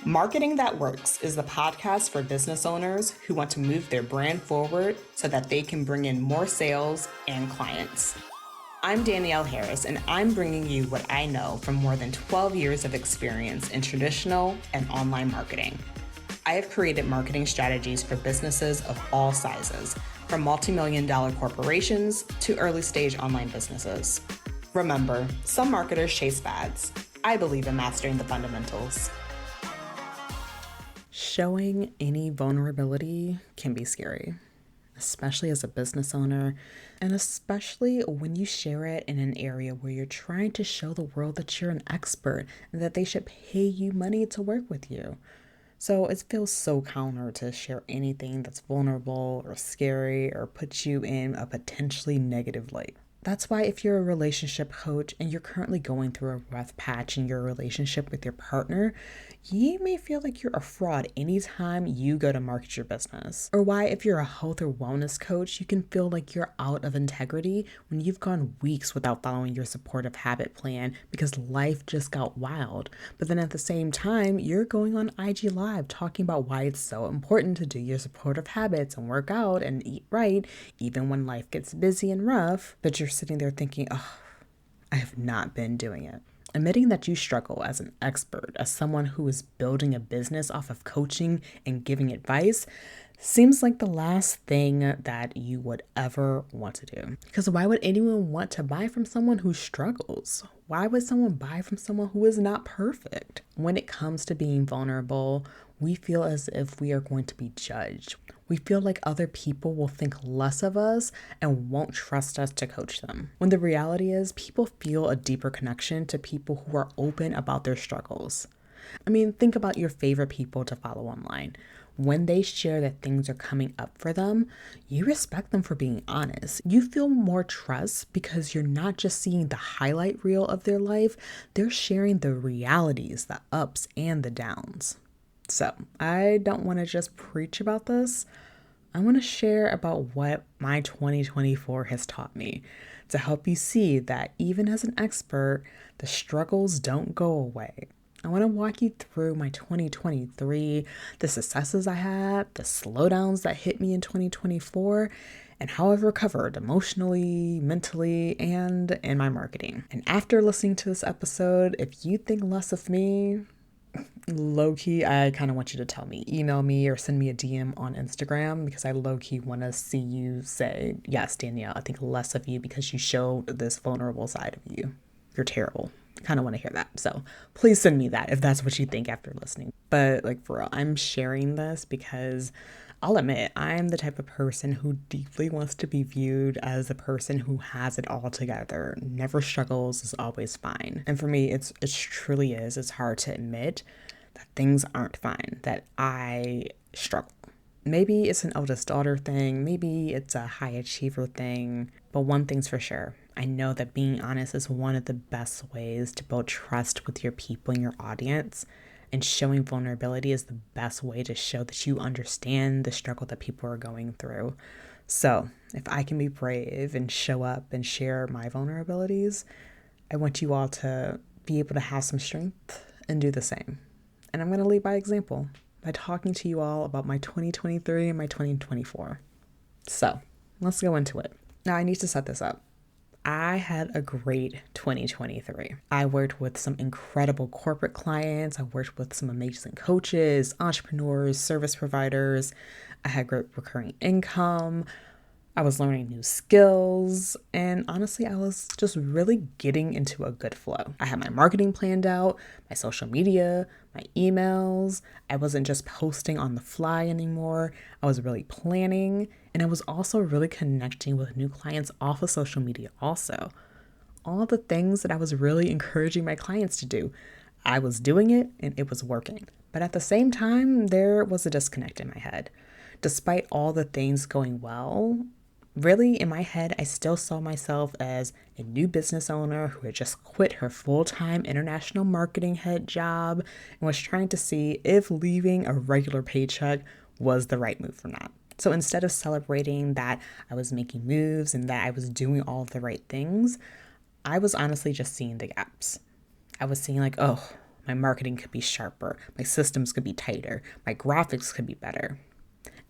Marketing That Works is the podcast for business owners who want to move their brand forward so that they can bring in more sales and clients. I'm Danielle Harris, and I'm bringing you what I know from more than 12 years of experience in traditional and online marketing. I have created marketing strategies for businesses of all sizes, from multi-million-dollar corporations to early-stage online businesses. Remember, some marketers chase fads. I believe in mastering the fundamentals. Showing any vulnerability can be scary, especially as a business owner, and especially when you share it in an area where you're trying to show the world that you're an expert and that they should pay you money to work with you. So it feels so counter to share anything that's vulnerable or scary or puts you in a potentially negative light. That's why if you're a relationship coach and you're currently going through a rough patch in your relationship with your partner, you may feel like you're a fraud anytime you go to market your business. Or why if you're a health or wellness coach, you can feel like you're out of integrity when you've gone weeks without following your supportive habit plan because life just got wild. But then at the same time, you're going on IG Live talking about why it's so important to do your supportive habits and work out and eat right, even when life gets busy and rough, but you're sitting there thinking, oh, I have not been doing it. Admitting that you struggle as an expert, as someone who is building a business off of coaching and giving advice, seems like the last thing that you would ever want to do. Because why would anyone want to buy from someone who struggles? Why would someone buy from someone who is not perfect? When it comes to being vulnerable, we feel as if we are going to be judged. We feel like other people will think less of us and won't trust us to coach them. When the reality is, people feel a deeper connection to people who are open about their struggles. I mean, think about your favorite people to follow online. When they share that things are coming up for them, you respect them for being honest. You feel more trust because you're not just seeing the highlight reel of their life, they're sharing the realities, the ups and the downs. So I don't want to just preach about this. I want to share about what my 2024 has taught me to help you see that even as an expert, the struggles don't go away. I want to walk you through my 2023, the successes I had, the slowdowns that hit me in 2024, and how I've recovered emotionally, mentally, and in my marketing. And after listening to this episode, if you think less of me, low-key, I kind of want you to tell me. Email me or send me a DM on Instagram because I low-key want to see you say, yes, Danielle, I think less of you because you showed this vulnerable side of you. You're terrible. I kind of want to hear that. So please send me that if that's what you think after listening. But like for real, I'm sharing this because I'll admit I'm the type of person who deeply wants to be viewed as a person who has it all together, never struggles, is always fine. And for me, it truly is. It's hard to admit that things aren't fine, that I struggle. Maybe it's an eldest daughter thing, maybe it's a high achiever thing, but one thing's for sure. I know that being honest is one of the best ways to build trust with your people and your audience. And showing vulnerability is the best way to show that you understand the struggle that people are going through. So if I can be brave and show up and share my vulnerabilities, I want you all to be able to have some strength and do the same. And I'm going to lead by example by talking to you all about my 2023 and my 2024. So let's go into it. Now I need to set this up. I had a great 2023. I worked with some incredible corporate clients. I worked with some amazing coaches, entrepreneurs, service providers. I had great recurring income. I was learning new skills. And honestly, I was just really getting into a good flow. I had my marketing planned out, my social media, my emails. I wasn't just posting on the fly anymore. I was really planning. And I was also really connecting with new clients off of social media also. All the things that I was really encouraging my clients to do. I was doing it and it was working. But at the same time, there was a disconnect in my head. Despite all the things going well, really in my head, I still saw myself as a new business owner who had just quit her full-time international marketing head job and was trying to see if leaving a regular paycheck was the right move or not. So instead of celebrating that I was making moves and that I was doing all of the right things, I was honestly just seeing the gaps. I was seeing like, oh, My marketing could be sharper. My systems could be tighter. My graphics could be better.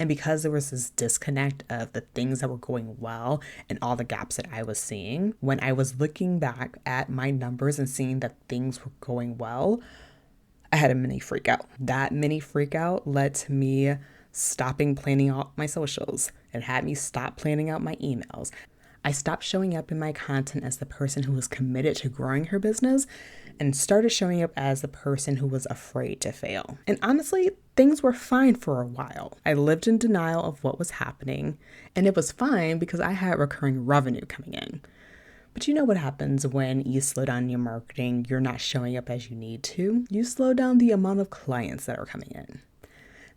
And because there was this disconnect of the things that were going well and all the gaps that I was seeing, when I was looking back at my numbers and seeing that things were going well, I had a mini freak out. That mini freak out led to me stopping planning out my socials. It had me stop planning out my emails. I stopped showing up in my content as the person who was committed to growing her business and started showing up as the person who was afraid to fail. And honestly, things were fine for a while. I lived in denial of what was happening, and it was fine because I had recurring revenue coming in. But you know what happens when you slow down your marketing, you're not showing up as you need to? You slow down the amount of clients that are coming in.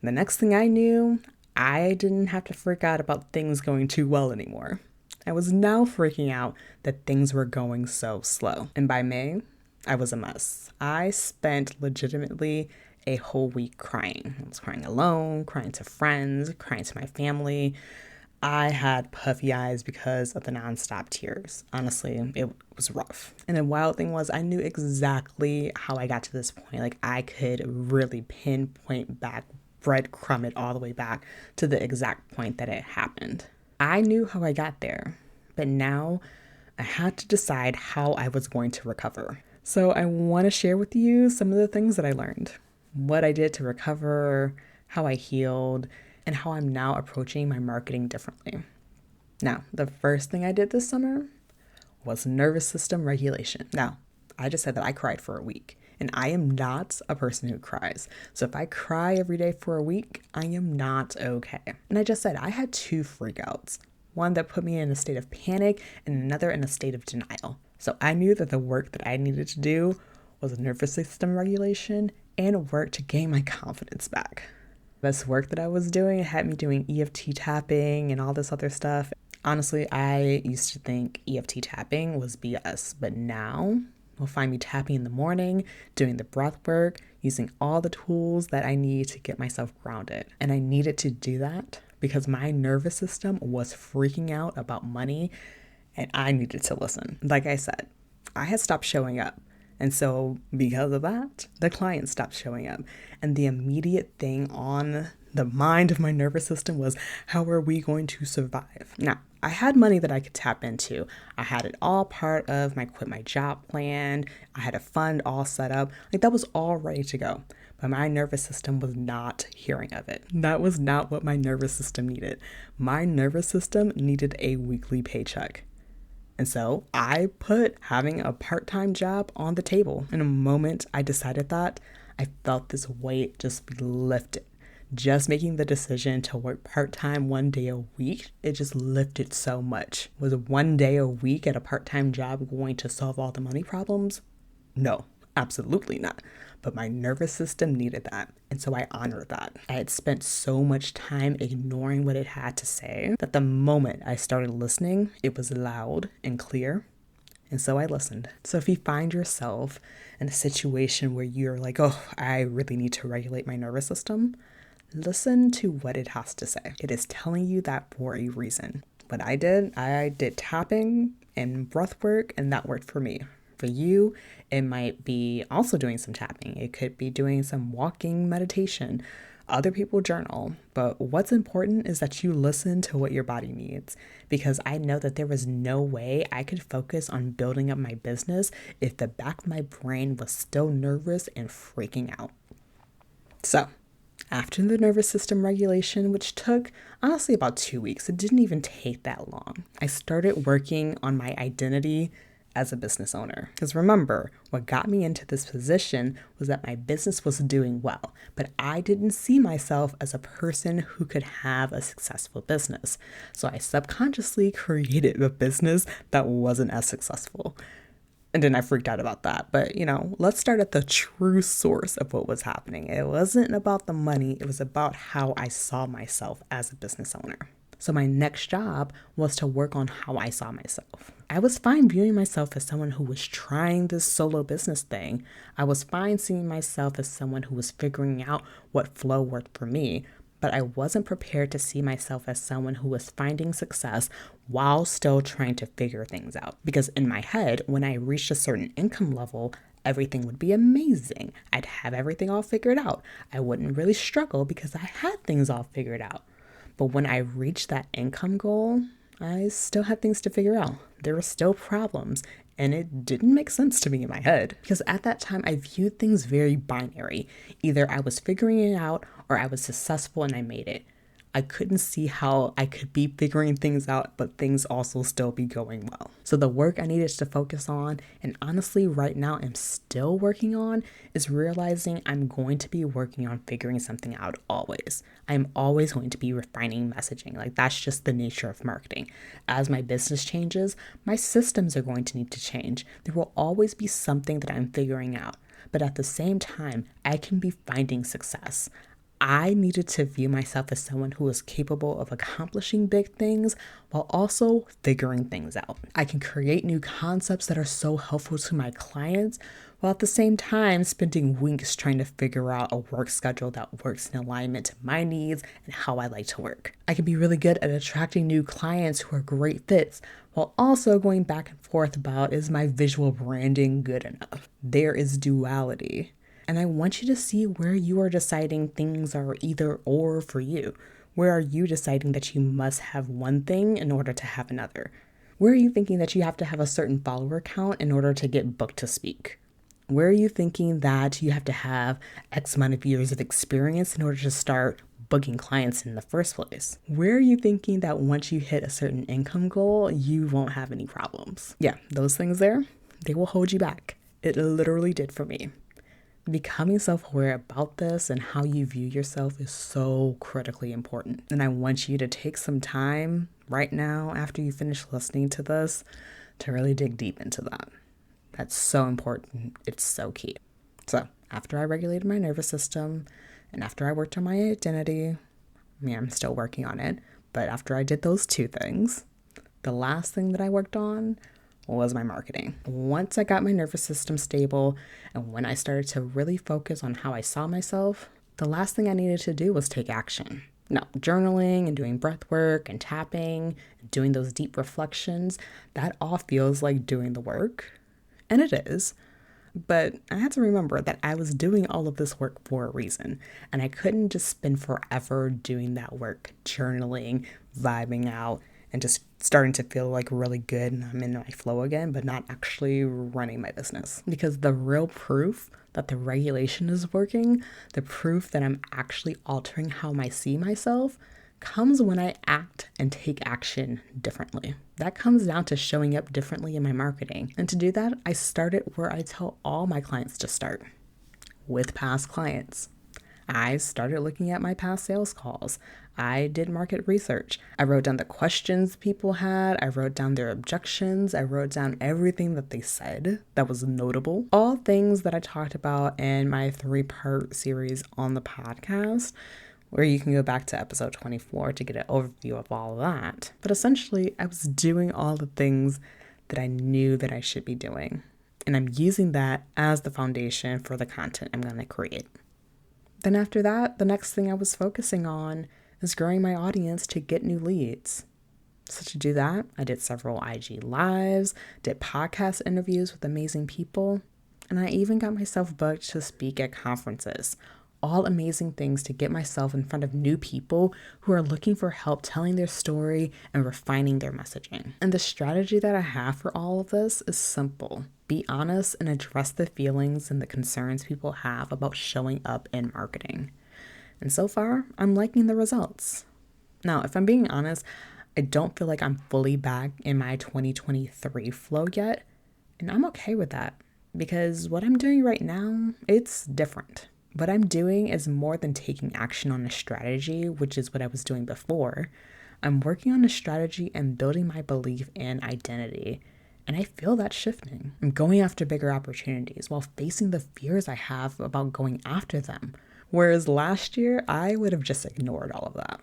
The next thing I knew, I didn't have to freak out about things going too well anymore. I was now freaking out that things were going so slow. And by May, I was a mess. I spent legitimately a whole week crying. I was crying alone, crying to friends, crying to my family. I had puffy eyes because of the nonstop tears. Honestly, it was rough. And the wild thing was I knew exactly how I got to this point. Like I could really pinpoint back, breadcrumb it all the way back to the exact point that it happened. I knew how I got there, but now I had to decide how I was going to recover. So I want to share with you some of the things that I learned, what I did to recover, how I healed, and how I'm now approaching my marketing differently. Now, the first thing I did this summer was nervous system regulation. Now, I just said that I cried for a week, and I am not a person who cries. So if I cry every day for a week, I am not okay. And I just said I had 2 freakouts, one that put me in a state of panic and another in a state of denial. So I knew that the work that I needed to do was nervous system regulation and work to gain my confidence back. This work that I was doing had me doing EFT tapping and all this other stuff. Honestly, I used to think EFT tapping was BS, but now you'll find me tapping in the morning, doing the breath work, using all the tools that I need to get myself grounded. And I needed to do that because my nervous system was freaking out about money and I needed to listen. Like I said, I had stopped showing up. And so because of that, the clients stopped showing up. And the immediate thing on the mind of my nervous system was, how are we going to survive? Now, I had money that I could tap into. I had it all part of my quit my job plan. I had a fund all set up. Like that was all ready to go. But my nervous system was not hearing of it. That was not what my nervous system needed. My nervous system needed a weekly paycheck. And so I put having a part-time job on the table. In a moment I decided that, I felt this weight just be lifted. Just making the decision to work part-time 1 day a week, it just lifted so much. Was 1 day a week at a part-time job going to solve all the money problems? No, absolutely not. But my nervous system needed that. And so I honored that. I had spent so much time ignoring what it had to say that the moment I started listening, it was loud and clear. And so I listened. So if you find yourself in a situation where you're like, oh, I really need to regulate my nervous system, listen to what it has to say. It is telling you that for a reason. What I did tapping and breath work, and that worked for me. For you, it might be also doing some tapping. It could be doing some walking meditation. Other people journal. But what's important is that you listen to what your body needs. Because I know that there was no way I could focus on building up my business if the back of my brain was still nervous and freaking out. So, after the nervous system regulation, which took honestly about 2 weeks, it didn't even take that long, I started working on my identity as a business owner. Because remember, what got me into this position was that my business was doing well, but I didn't see myself as a person who could have a successful business. So I subconsciously created a business that wasn't as successful. And then I freaked out about that. But, let's start at the true source of what was happening. It wasn't about the money. It was about how I saw myself as a business owner. So my next job was to work on how I saw myself. I was fine viewing myself as someone who was trying this solo business thing. I was fine seeing myself as someone who was figuring out what flow worked for me. But I wasn't prepared to see myself as someone who was finding success while still trying to figure things out. Because in my head, when I reached a certain income level, Everything would be amazing. I'd have everything all figured out. I wouldn't really struggle because I had things all figured out. But when I reached that income goal, I still had things to figure out. There were still problems, and it didn't make sense to me in my head. Because at that time, I viewed things very binary. Either I was figuring it out or I was successful and I made it. I couldn't see how I could be figuring things out, but things also still be going well. So the work I needed to focus on, and honestly right now I'm still working on, is realizing I'm going to be working on figuring something out always. I'm always going to be refining messaging. Like, that's just the nature of marketing. As my business changes, my systems are going to need to change. There will always be something that I'm figuring out. But at the same time, I can be finding success. I needed to view myself as someone who was capable of accomplishing big things while also figuring things out. I can create new concepts that are so helpful to my clients while at the same time spending weeks trying to figure out a work schedule that works in alignment to my needs and how I like to work. I can be really good at attracting new clients who are great fits while also going back and forth about, is my visual branding good enough? There is duality. And I want you to see where you are deciding things are either or for you. Where are you deciding that you must have one thing in order to have another? Where are you thinking that you have to have a certain follower count in order to get booked to speak? Where are you thinking that you have to have X amount of years of experience in order to start booking clients in the first place? Where are you thinking that once you hit a certain income goal, you won't have any problems? Yeah, those things there, they will hold you back. It literally did for me. Becoming self-aware about this and how you view yourself is so critically important. And I want you to take some time right now after you finish listening to this to really dig deep into that. That's so important. It's so key. So after I regulated my nervous system and after I worked on my identity, I'm still working on it, but after I did those two things, the last thing that I worked on was my marketing. Once I got my nervous system stable and when I started to really focus on how I saw myself, the last thing I needed to do was take action. Now, journaling and doing breath work and tapping and doing those deep reflections, that all feels like doing the work. And it is. But I had to remember that I was doing all of this work for a reason. And I couldn't just spend forever doing that work, journaling, vibing out, and just starting to feel like really good and I'm in my flow again, but not actually running my business. Because the real proof that the regulation is working, the proof that I'm actually altering how I see myself, comes when I act and take action differently. That comes down to showing up differently in my marketing. And to do that, I started where I tell all my clients to start, with past clients. I started looking at my past sales calls. I did market research. I wrote down the questions people had. I wrote down their objections. I wrote down everything that they said that was notable. All things that I talked about in my 3-part series on the podcast, where you can go back to episode 24 to get an overview of all of that. But essentially, I was doing all the things that I knew that I should be doing. And I'm using that as the foundation for the content I'm going to create. Then after that, the next thing I was focusing on is growing my audience to get new leads. So to do that, I did several IG lives, did podcast interviews with amazing people, and I even got myself booked to speak at conferences. All amazing things to get myself in front of new people who are looking for help telling their story and refining their messaging. And the strategy that I have for all of this is simple. Be honest and address the feelings and the concerns people have about showing up in marketing. And so far, I'm liking the results. Now, if I'm being honest, I don't feel like I'm fully back in my 2023 flow yet, and I'm okay with that because what I'm doing right now, it's different. What I'm doing is more than taking action on a strategy, which is what I was doing before. I'm working on a strategy and building my belief and identity. And I feel that shifting. I'm going after bigger opportunities while facing the fears I have about going after them. Whereas last year, I would have just ignored all of that.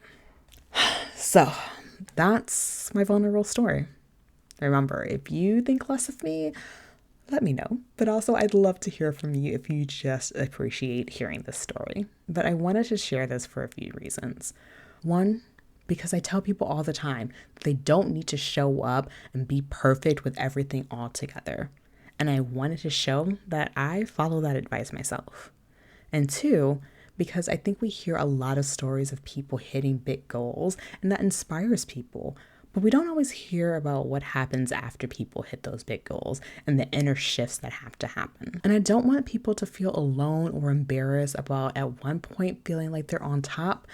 So that's my vulnerable story. Remember, if you think less of me, let me know. But also, I'd love to hear from you if you just appreciate hearing this story. But I wanted to share this for a few reasons. One, because I tell people all the time that they don't need to show up and be perfect with everything all together. And I wanted to show that I follow that advice myself. And two, because I think we hear a lot of stories of people hitting big goals and that inspires people. But we don't always hear about what happens after people hit those big goals and the inner shifts that have to happen. And I don't want people to feel alone or embarrassed about at one point feeling like they're on top,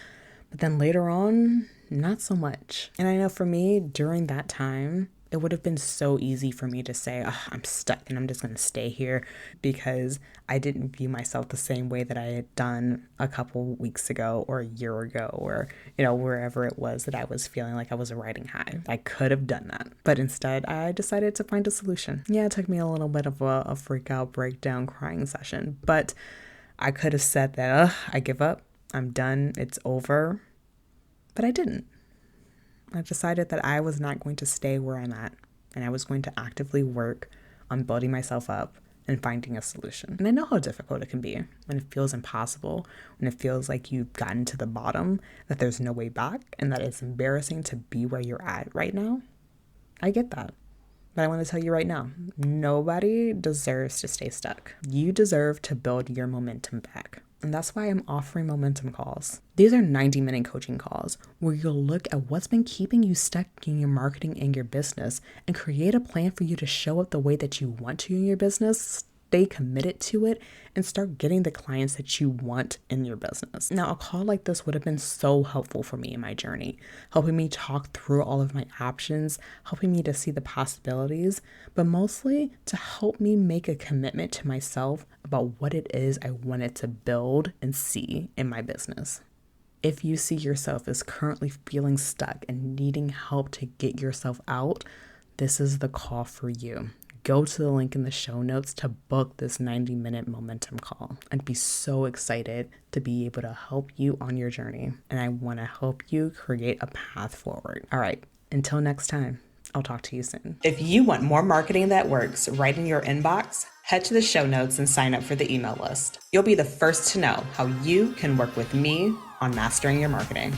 but then later on, not so much. And I know for me, during that time, it would have been so easy for me to say, "Ugh, I'm stuck and I'm just going to stay here," because I didn't view myself the same way that I had done a couple weeks ago or a year ago, or, wherever it was that I was feeling like I was riding high. I could have done that. But instead, I decided to find a solution. Yeah, it took me a little bit of a freak out, breakdown, crying session, but I could have said that, I give up. I'm done. It's over. But I didn't. I decided that I was not going to stay where I'm at, and I was going to actively work on building myself up and finding a solution. And I know how difficult it can be when it feels impossible, when it feels like you've gotten to the bottom, that there's no way back, and that it's embarrassing to be where you're at right now. I get that. But I want to tell you right now, nobody deserves to stay stuck. You deserve to build your momentum back. And that's why I'm offering momentum calls. These are 90-minute coaching calls where you'll look at what's been keeping you stuck in your marketing and your business and create a plan for you to show up the way that you want to in your business, stay committed to it, and start getting the clients that you want in your business. Now, a call like this would have been so helpful for me in my journey, helping me talk through all of my options, helping me to see the possibilities, but mostly to help me make a commitment to myself about what it is I wanted to build and see in my business. If you see yourself as currently feeling stuck and needing help to get yourself out, this is the call for you. Go to the link in the show notes to book this 90-minute momentum call. I'd be so excited to be able to help you on your journey, and I want to help you create a path forward. All right, until next time, I'll talk to you soon. If you want more marketing that works right in your inbox, head to the show notes and sign up for the email list. You'll be the first to know how you can work with me on mastering your marketing.